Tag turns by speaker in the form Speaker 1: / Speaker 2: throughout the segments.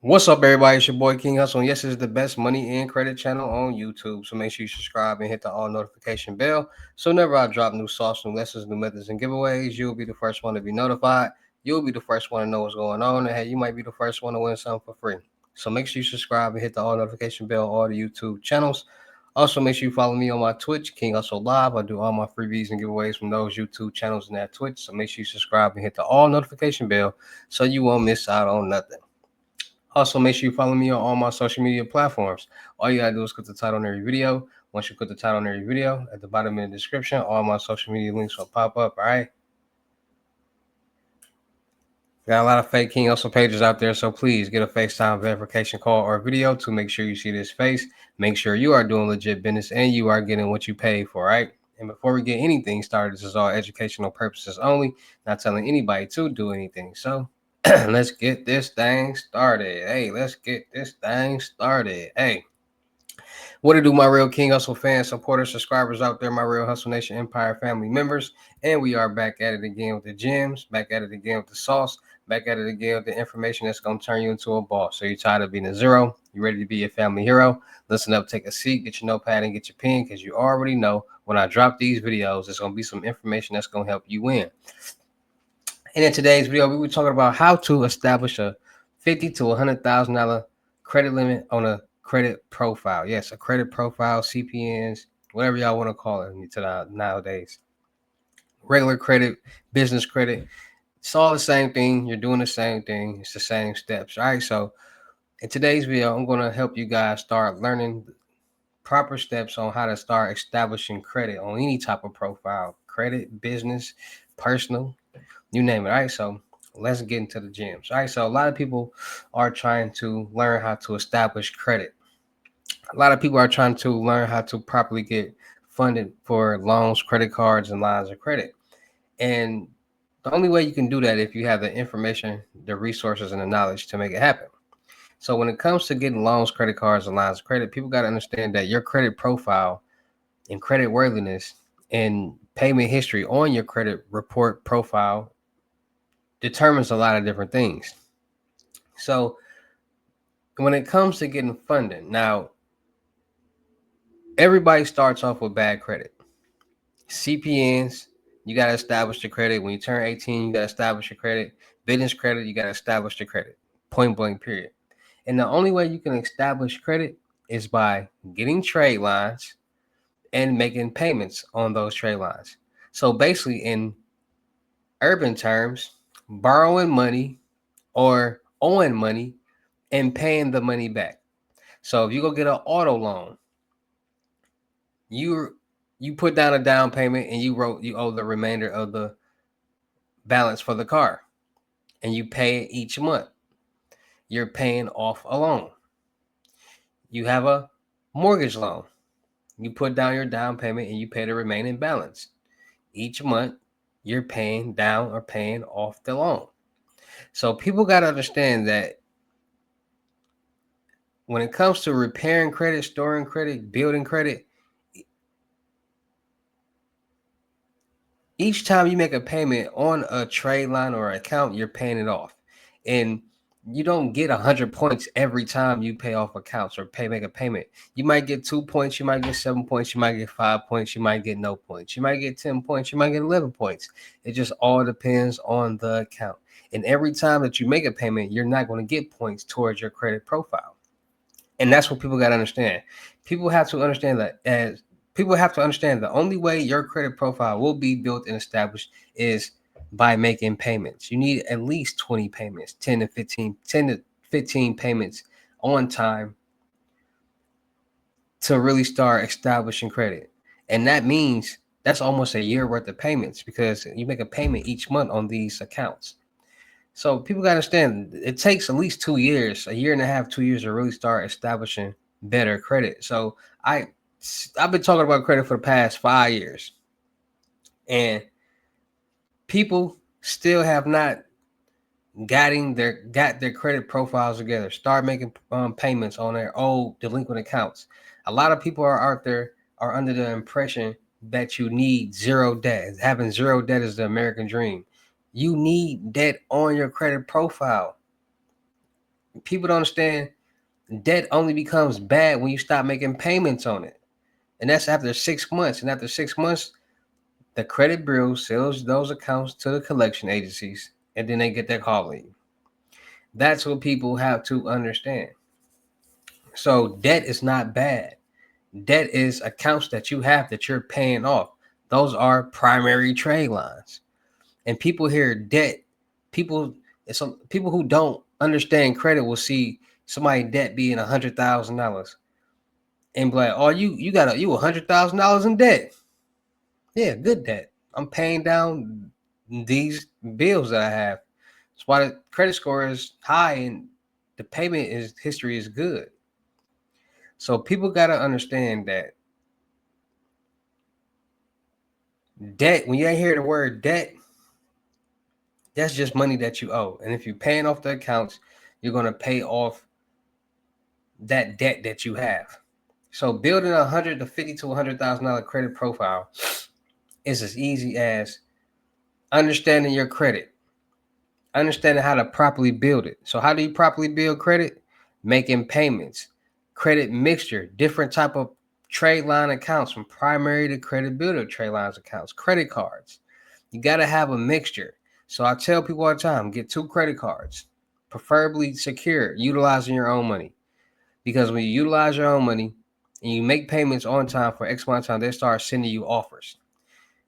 Speaker 1: What's up, everybody? It's your boy King Hussle, and yes, this is the best money and credit channel on YouTube. So make sure you subscribe and hit the all notification bell. So whenever I drop new sauce, new lessons, new methods, and giveaways, you'll be the first one to be notified. You'll be the first one to know what's going on, and hey, you might be the first one to win something for free. So make sure you subscribe and hit the all notification bell on all the YouTube channels. Also, make sure you follow me on my Twitch, King Hustle Live. I do all my freebies and giveaways from those YouTube channels and that Twitch. So make sure you subscribe and hit the all notification bell so you won't miss out on nothing. Also, make sure you follow me on all my social media platforms. All you gotta do is click the title on every video. Once you click the title on every video, at the bottom in the description, all my social media links will pop up. All right. Got a lot of fake King Hustle pages out there, so please get a FaceTime verification call or video to make sure you see this face. Make sure you are doing legit business and you are getting what you paid for, right? And before we get anything started, this is all educational purposes only, not telling anybody to do anything. So let's get this thing started. Hey, let's get this thing started. Hey, what to do, my real King Hustle fans, supporters, subscribers out there, my real Hustle Nation Empire family members. And we are back at it again with the gems, back at it again with the sauce, back at it again with the information that's going to turn you into a boss. So you're tired of being a zero? You ready to be a family hero? Listen up, take a seat, get your notepad and get your pen, because you already know when I drop these videos, there's going to be some information that's going to help you win. And in today's video, we were talking about how to establish a $50,000 to $100,000 credit limit on a credit profile. Yes, a credit profile, CPNs, whatever y'all want to call it nowadays. Regular credit, business credit, it's all the same thing. You're doing the same thing. It's the same steps. All right. So in today's video, I'm going to help you guys start learning proper steps on how to start establishing credit on any type of profile, credit, business, personal, you name it. All right, so let's get into the gems. All right, so a lot of people are trying to learn how to establish credit. A lot of people are trying to learn how to properly get funded for loans, credit cards, and lines of credit. And the only way you can do that if you have the information, the resources, and the knowledge to make it happen. So when it comes to getting loans, credit cards, and lines of credit, people got to understand that your credit profile and credit worthiness and payment history on your credit report profile determines a lot of different things. So when it comes to getting funding, now everybody starts off with bad credit. CPNs, you got to establish your credit. When you turn 18, you got to establish your credit. Business credit, you got to establish your credit. Point blank, period. And the only way you can establish credit is by getting trade lines and making payments on those trade lines. So basically, in urban terms, borrowing money or owing money and paying the money back. So if you go get an auto loan, you you put down a down payment and you owe the remainder of the balance for the car, and you pay it each month. You're paying off a loan. You have a mortgage loan. You put down your down payment and you pay the remaining balance. Each month, you're paying down or paying off the loan. So people got to understand that when it comes to repairing credit, storing credit, building credit, each time you make a payment on a trade line or account, you're paying it off. And you don't get 100 points every time you pay off accounts or make a payment. You might get 2 points, you might get 7 points, you might get 5 points, you might get no points, you might get 10 points, you might get 11 points. It just all depends on the account. And every time that you make a payment, you're not going to get points towards your credit profile. And that's what people got to understand. People have to understand the only way your credit profile will be built and established is by making payments. You need at least 20 payments, 10 to 15 payments on time to really start establishing credit. And that means that's almost a year worth of payments, because you make a payment each month on these accounts. So people got to understand it takes at least 2 years, a year and a half, 2 years to really start establishing better credit. So I've been talking about credit for the past 5 years, and people still have not got their credit profiles together. Start making payments on their old delinquent accounts. A lot of people are out there are under the impression that you need zero debt. Having zero debt is the American dream. You need debt on your credit profile. People don't understand debt only becomes bad when you stop making payments on it. And that's after 6 months. And after 6 months, the credit bureau sells those accounts to the collection agencies and then they get their call in. That's what people have to understand. So debt is not bad. Debt is accounts that you have that you're paying off. Those are primary trade lines. And people hear debt, people some people who don't understand credit will see somebody debt being $100,000 and be like, "Oh, you got you $100,000 in debt." Yeah, good debt. I'm paying down these bills that I have. That's why the credit score is high and the payment is history is good. So people got to understand that debt, when you hear the word debt, that's just money that you owe. And if you're paying off the accounts, you're going to pay off that debt that you have. So building $150,000 to $100,000 credit profile is as easy as understanding your credit, understanding how to properly build it. So how do you properly build credit? Making payments, credit mixture, different type of trade line accounts from primary to credit builder trade lines accounts, credit cards. You got to have a mixture. So I tell people all the time, get 2 credit cards, preferably secure, utilizing your own money. Because when you utilize your own money and you make payments on time for X amount of time, they start sending you offers.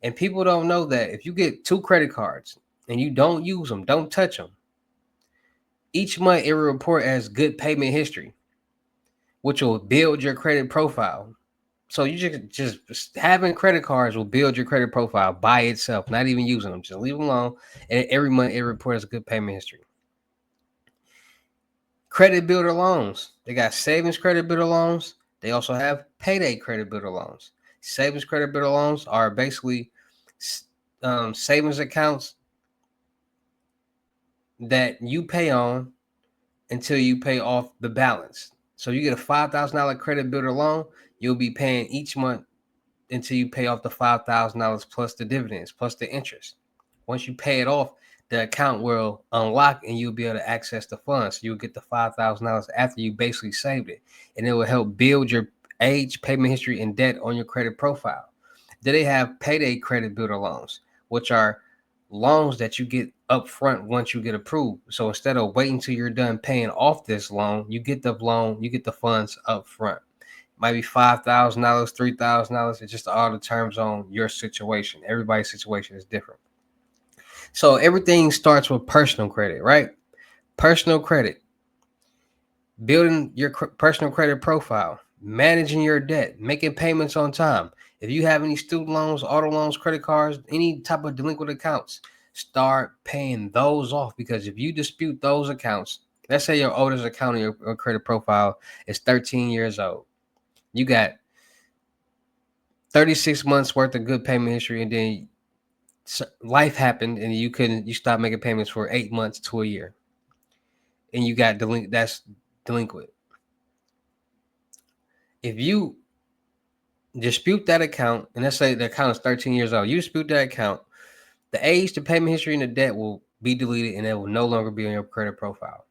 Speaker 1: And people don't know that if you get 2 credit cards and you don't use them, don't touch them, each month it will report as good payment history, which will build your credit profile. So you just having credit cards will build your credit profile by itself, not even using them. Just leave them alone, and every month it reports good payment history. Credit builder loans. They got savings credit builder loans. They also have payday credit builder loans. Savings credit builder loans are basically savings accounts that you pay on until you pay off the balance. So you get a $5,000 credit builder loan, you'll be paying each month until you pay off the $5,000 plus the dividends, plus the interest. Once you pay it off, the account will unlock and you'll be able to access the funds. You'll get the $5,000 after you basically saved it. And it will help build your age, payment history, and debt on your credit profile. Then they have payday credit builder loans, which are loans that you get up front once you get approved. So instead of waiting till you're done paying off this loan, you get the loan, you get the funds up front. Might be $5,000, $3,000. It's just all the terms on your situation. Everybody's situation is different. So everything starts with personal credit, right? Personal credit, building your personal credit profile, managing your debt, making payments on time. If you have any student loans, auto loans, credit cards, any type of delinquent accounts, start paying those off, because if you dispute those accounts, let's say your oldest account on your credit profile is 13 years old. You got 36 months worth of good payment history, and then life happened and you stopped making payments for 8 months to a year, and you got that's delinquent. If you dispute that account, and let's say the account is 13 years old, you dispute that account, the age, the payment history, and the debt will be deleted and it will no longer be on your credit profile.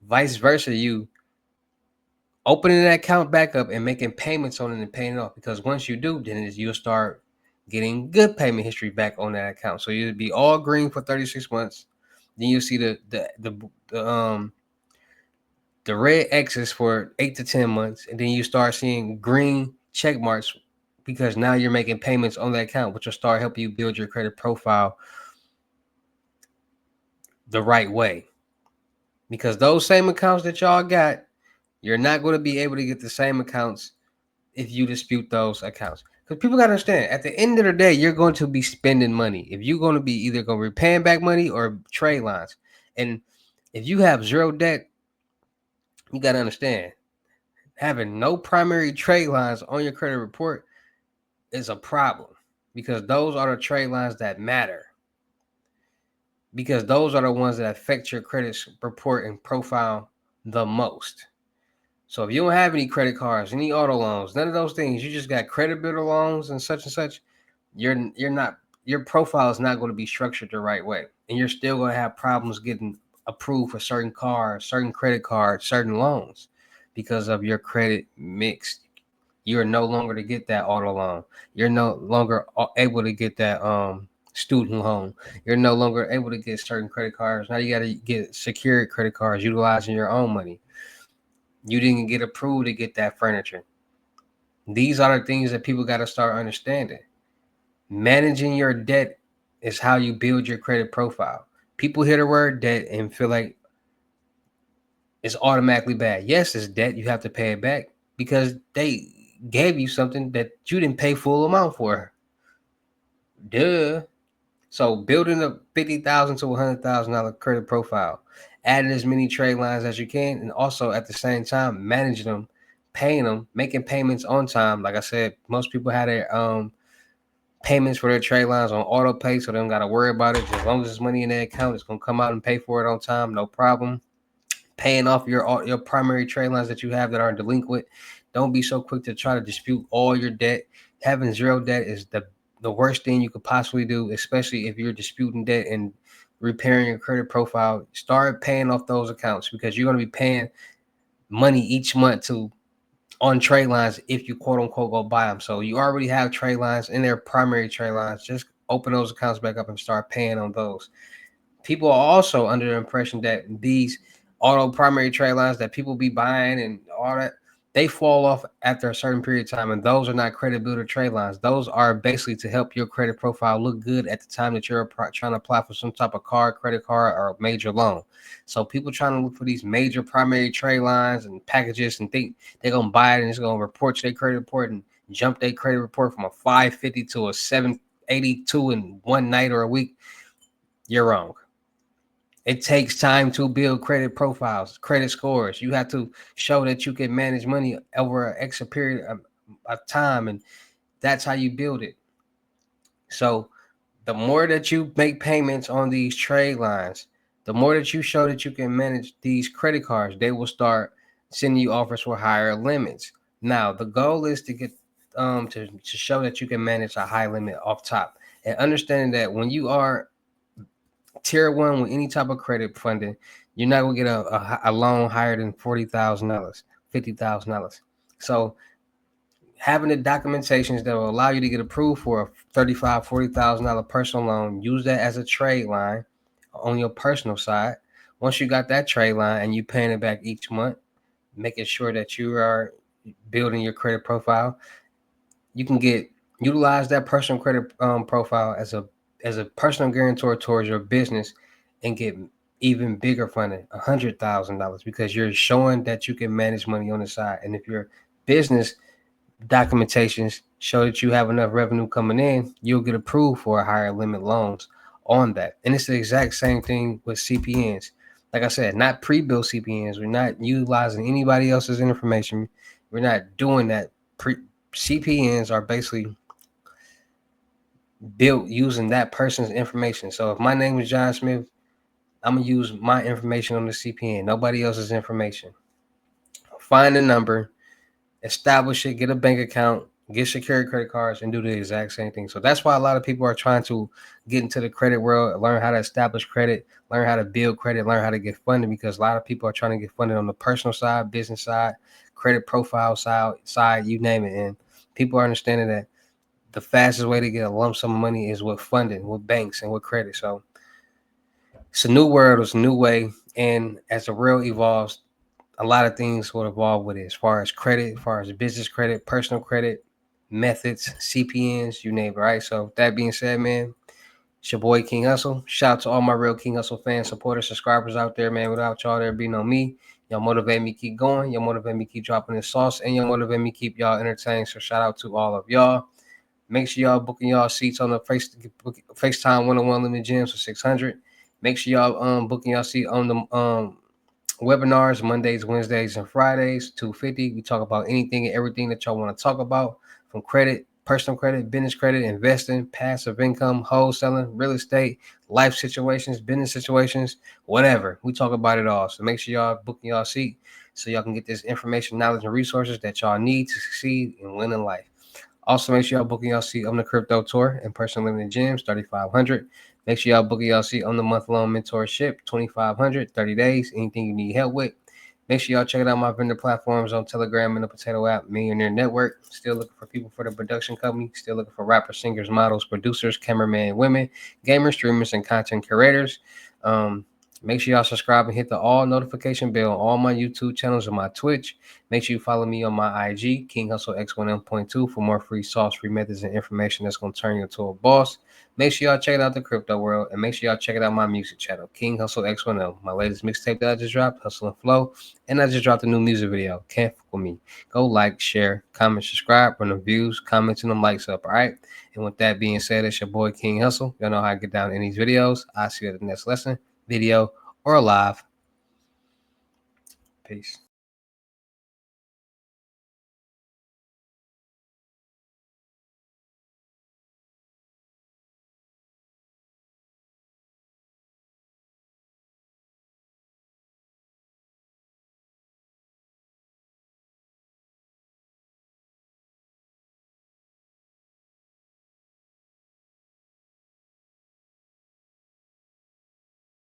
Speaker 1: Vice versa, you opening that account back up and making payments on it and paying it off, because once you do, then you'll start getting good payment history back on that account. So you'll be all green for 36 months. Then you'll see the red X's for 8 to 10 months, and then you start seeing green check marks, because now you're making payments on that account, which will start helping you build your credit profile the right way. Because those same accounts that y'all got, you're not going to be able to get the same accounts if you dispute those accounts. Because people got to understand, at the end of the day, you're going to be spending money. If you're going to be either going to be paying back money or trade lines. And if you have zero debt, you got to understand, having no primary trade lines on your credit report is a problem, because those are the trade lines that matter, because those are the ones that affect your credit report and profile the most. So if you don't have any credit cards, any auto loans, none of those things, you just got credit builder loans and such, your profile is not going to be structured the right way, and you're still going to have problems getting approved for certain cars, certain credit cards, certain loans because of your credit mix. You're no longer to get that auto loan. You're no longer able to get that student loan. You're no longer able to get certain credit cards. Now you got to get secured credit cards utilizing your own money. You didn't get approved to get that furniture. These are the things that people got to start understanding. Managing your debt is how you build your credit profile. People hear the word debt and feel like it's automatically bad. Yes, it's debt. You have to pay it back because they gave you something that you didn't pay full amount for. Duh. So building a $50,000 to $100,000 credit profile, adding as many trade lines as you can, and also at the same time managing them, paying them, making payments on time. Like I said, most people have their payments for their trade lines on auto pay, so they don't got to worry about it. As long as there's money in their account, it's gonna come out and pay for it on time, no problem. Paying off your primary trade lines that you have that are delinquent. Don't be so quick to try to dispute all your debt. Having zero debt is the worst thing you could possibly do, especially if you're disputing debt and repairing your credit profile. Start paying off those accounts because you're going to be paying money each month to on trade lines if you quote unquote go buy them. So you already have trade lines in their primary trade lines. Just open those accounts back up and start paying on those. People are also under the impression that these auto primary trade lines that people be buying and all that, they fall off after a certain period of time, and those are not credit builder trade lines. Those are basically to help your credit profile look good at the time that you're trying to apply for some type of card, credit card, or major loan. So people trying to look for these major primary trade lines and packages and think they're gonna buy it and it's gonna report to their credit report and jump their credit report from a 550 to a 782 in one night or a week. You're wrong. It takes time to build credit profiles, credit scores. You have to show that you can manage money over an extra period of time, and that's how you build it. So the more that you make payments on these trade lines, the more that you show that you can manage these credit cards, they will start sending you offers for higher limits. Now, the goal is to get to show that you can manage a high limit off top, and understanding that when you are tier one with any type of credit funding, you're not gonna get a loan higher than $40,000, $50,000. So having the documentations that will allow you to get approved for a $35,000, $40,000 personal loan, use that as a trade line on your personal side. Once you got that trade line and you paying it back each month, making sure that you are building your credit profile, you can utilize that personal credit profile as a personal guarantor towards your business and get even bigger funding, $100,000, because you're showing that you can manage money on the side. And if your business documentations show that you have enough revenue coming in, you'll get approved for a higher limit loans on that. And it's the exact same thing with CPNs. Like I said, not pre-built CPNs. We're not utilizing anybody else's information. We're not doing that. CPNs are basically built using that person's information. So if my name is John Smith, I'm gonna use my information on the CPN, nobody else's information. Find a number, establish it, get a bank account, get secured credit cards, and do the exact same thing. So that's why a lot of people are trying to get into the credit world, learn how to establish credit, learn how to build credit, learn how to get funded, because a lot of people are trying to get funded on the personal side, business side, credit profile side, you name it. And people are understanding that the fastest way to get a lump sum of money is with funding, with banks, and with credit. So it's a new world, it's a new way. And as the world evolves, a lot of things will evolve with it, as far as credit, as far as business credit, personal credit, methods, CPNs, you name it, right? So with that being said, man, it's your boy King Hussle. Shout out to all my real King Hussle fans, supporters, subscribers out there, man. Without y'all, there be no me. Y'all motivate me keep going. Y'all motivate me keep dropping this sauce, and y'all motivate me keep y'all entertained. So shout out to all of y'all. Make sure y'all booking y'all seats on the FaceTime 101 Limit Gyms for 600. Make sure y'all booking y'all seat on the webinars Mondays, Wednesdays, and Fridays, 250. We talk about anything and everything that y'all want to talk about, from credit, personal credit, business credit, investing, passive income, wholesaling, real estate, life situations, business situations, whatever. We talk about it all. So make sure y'all booking y'all seat so y'all can get this information, knowledge, and resources that y'all need to succeed and win in life. Also, make sure y'all booking y'all seat on the crypto tour in person limited gyms, 3,500. Make sure y'all book y'all seat on the month-long mentorship, 2,500, 30 days, anything you need help with. Make sure y'all check out my vendor platforms on Telegram and the Potato app, Millionaire Network. Still looking for people for the production company. Still looking for rappers, singers, models, producers, cameramen, women, gamers, streamers, and content curators. Make sure y'all subscribe and hit the all notification bell on all my YouTube channels and my Twitch. Make sure you follow me on my IG, King Hussle X1M.2, for more free sauce, free methods, and information that's going to turn you into a boss. Make sure y'all check it out the crypto world, and make sure y'all check it out my music channel, King Hussle X1M. My latest mixtape that I just dropped, Hustle and Flow, and I just dropped a new music video, Can't Fuck With Me. Go like, share, comment, subscribe, run the views, comments, and them likes up, all right? And with that being said, it's your boy King Hussle. Y'all know how I get down in these videos. I'll see you at the next lesson, video, or live. Peace.